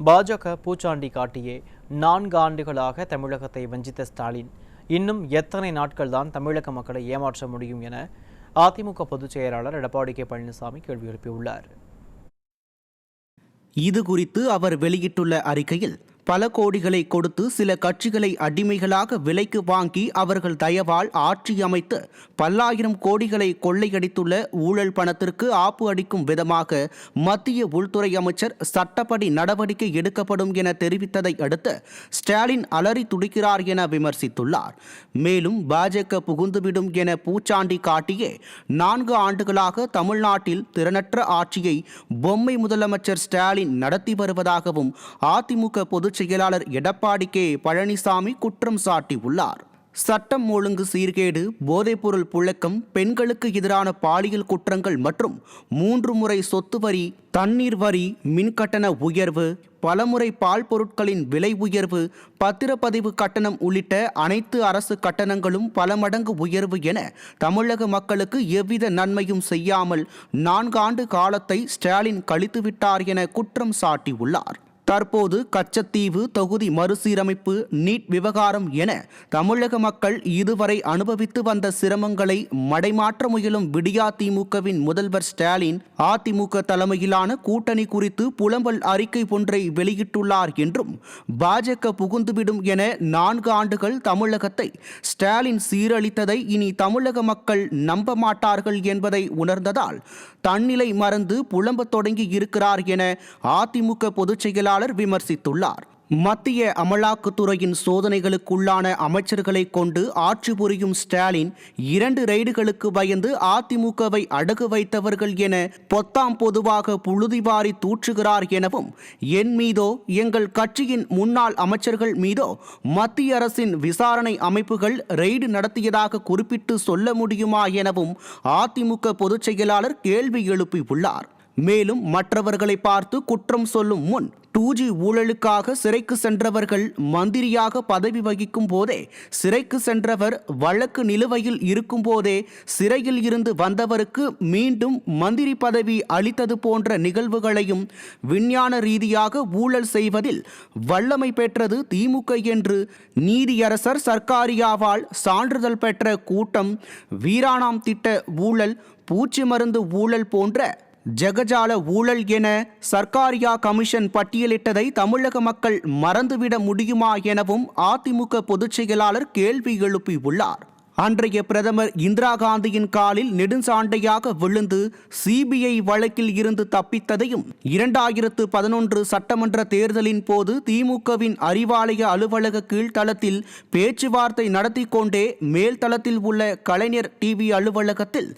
பாஜக பூச்சாண்டி காட்டியே 4 ஆண்டுகளாக தமிழகத்தை வஞ்சித்த ஸ்டாலின் இன்னும் எத்தனை நாட்கள்தான் தமிழக மக்களை ஏமாற்ற முடியும் என அதிமுக பொதுச் செயலாளர் எடப்பாடி கே பழனிசாமி கேள்வி எழுப்பியுள்ளார். இது குறித்து அவர் வெளியிட்டுள்ள அறிக்கையில், பல கோடிகளை கொடுத்து சில கட்சிகளை அடிமைகளாக விலைக்கு வாங்கி அவர்கள் தயவால் ஆட்சி அமைத்து பல்லாயிரம் கோடிகளை கொள்ளையடித்துள்ள ஊழல் பணத்திற்கு ஆப்பு அடிக்கும் விதமாக மத்திய உள்துறை அமைச்சர் சட்டப்படி நடவடிக்கை எடுக்கப்படும் என தெரிவித்ததை அடுத்து ஸ்டாலின் அலறி துடிக்கிறார் என விமர்சித்துள்ளார். மேலும் பாஜக புகுந்துவிடும் என பூச்சாண்டி காட்டியே 4 ஆண்டுகளாக தமிழ்நாட்டில் திறனற்ற ஆட்சியை பொம்மை முதலமைச்சர் ஸ்டாலின் நடத்தி வருவதாகவும் அதிமுக பொதுச் செயலாளர் எடப்பாடி கே பழனிசாமி குற்றம் சாட்டியுள்ளார். சட்டம் ஒழுங்கு சீர்கேடு, போதைப்பொருள் புழக்கம், பெண்களுக்கு எதிரான பாலியல் குற்றங்கள் மற்றும் 3 முறை சொத்து வரி, தண்ணீர் வரி, மின்கட்டண உயர்வு, பலமுறை பால் பொருட்களின் விலை உயர்வு, பத்திரப்பதிவு கட்டணம் உள்ளிட்ட அனைத்து அரசு கட்டணங்களும் பல மடங்கு உயர்வு என தமிழக மக்களுக்கு எவ்வித நன்மையும் செய்யாமல் 4 ஆண்டு காலத்தை ஸ்டாலின் கழித்துவிட்டார் என குற்றம் சாட்டியுள்ளார். தற்போது கச்சத்தீவு தொகுதி மறுசீரமைப்பு, நீட் விவகாரம் என தமிழக மக்கள் இதுவரை அனுபவித்து வந்த சிரமங்களை மடைமாற்ற முயலும் விடியா திமுகவின் முதல்வர் ஸ்டாலின் அதிமுக தலைமையிலான கூட்டணி குறித்து புலம்பல் அறிக்கை ஒன்றை வெளியிட்டுள்ளார் என்றும், பாஜக புகுந்துவிடும் என 4 ஆண்டுகள் தமிழகத்தை ஸ்டாலின் சீரழித்ததை இனி தமிழக மக்கள் நம்ப மாட்டார்கள் என்பதை உணர்ந்ததால் தன்னிலை மறந்து புலம்பத் தொடங்கி இருக்கிறார் என அதிமுக பொதுச் செயலாளர் விமர்சித்துள்ளார். மத்திய அமலாக்கத்துறையின் சோதனைகளுக்குள்ளான அமைச்சர்களை கொண்டு ஆட்சி புரியும் ஸ்டாலின் 2 ரெய்டுகளுக்கு பயந்து அதிமுகவை அடகு வைத்தவர்கள் என பொத்தாம் பொதுவாக புழுதிவாரி தூற்றுகிறார் எனவும், என் மீதோ எங்கள் கட்சியின் முன்னாள் அமைச்சர்கள் மீதோ மத்திய அரசின் விசாரணை அமைப்புகள் ரெய்டு நடத்தியதாக குறிப்பிட்டு சொல்ல முடியுமா எனவும் அதிமுக பொதுச் செயலாளர் கேள்வி எழுப்பியுள்ளார். மேலும் மற்றவர்களை பார்த்து குற்றம் சொல்லும் முன் 2G ஊழலுக்காக சிறைக்கு சென்றவர்கள் மந்திரியாக பதவி வகிக்கும் போதே, சிறைக்கு சென்றவர் வழக்கு நிலுவையில் இருக்கும் போதே சிறையில் இருந்து வந்தவருக்கு மீண்டும் மந்திரி பதவி அளித்தது போன்ற நிகழ்வுகளையும், விஞ்ஞான ரீதியாக ஊழல் செய்வதில் வல்லமை பெற்றது திமுக என்று நீதியரசர் சர்க்காரியாவால் சான்றிதழ் பெற்ற கூட்டம், வீராணாம் திட்ட ஊழல், பூச்சி மருந்து ஊழல் போன்ற ஜகஜால ஊழல் என சர்க்காரியா கமிஷன் பட்டியலிட்டதை தமிழக மக்கள் மறந்துவிட முடியுமா எனவும் அதிமுக பொதுச் செயலாளர் கேள்வி எழுப்பியுள்ளார். அன்றைய பிரதமர் இந்திரா காந்தியின் காலில் நெடுஞ்சாண்டையாக விழுந்து சிபிஐ வழக்கில் இருந்து தப்பித்ததையும், 2011 சட்டமன்ற தேர்தலின் போது திமுகவின் அறிவாலய அலுவலக கீழ்த்தளத்தில் பேச்சுவார்த்தை நடத்தி கொண்டே மேல்தளத்தில் உள்ள கலைஞர் டிவி அலுவலகத்தில்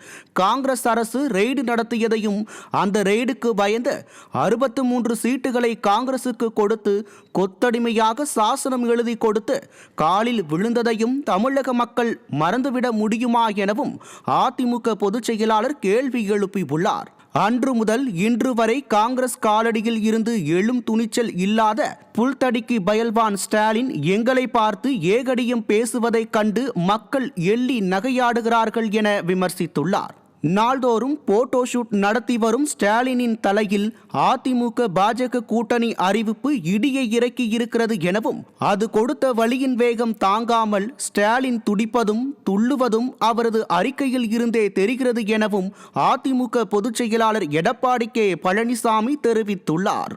காங்கிரஸ் அரசு ரெய்டு நடத்தியதையும், அந்த ரெய்டுக்கு பயந்து 63 சீட்டுகளை காங்கிரசுக்கு கொடுத்து கொத்தடிமையாக சாசனம் எழுதி கொடுத்து காலில் விழுந்ததையும் தமிழக மக்கள் மறந்துவிட முடியுமா எனவும் அதிமுக பொதுச் செயலாளர் கேள்வி எழுப்பியுள்ளார். அன்று முதல் இன்று வரை காங்கிரஸ் காலடியில் இருந்து எழும் துணிச்சல் இல்லாத புல்தடிக்கு பயல்வான் ஸ்டாலின் எங்களை பார்த்து ஏகடியும் பேசுவதைக் கண்டு மக்கள் எள்ளி நகையாடுகிறார்கள் என விமர்சித்துள்ளார். நாள்தோறும் போட்டோ ஷூட் நடத்தி வரும் ஸ்டாலினின் தலையில் அதிமுக பாஜக கூட்டணி அறிவிப்பு இடியை இறக்கி இருக்கிறது எனவும், அது கொடுத்த வலியின் வேகம் தாங்காமல் ஸ்டாலின் துடிப்பதும் துள்ளுவதும் அவரது அறிக்கையில் இருந்தே தெரிகிறது எனவும் அதிமுக பொதுச் செயலாளர் எடப்பாடி கே பழனிசாமி தெரிவித்துள்ளார்.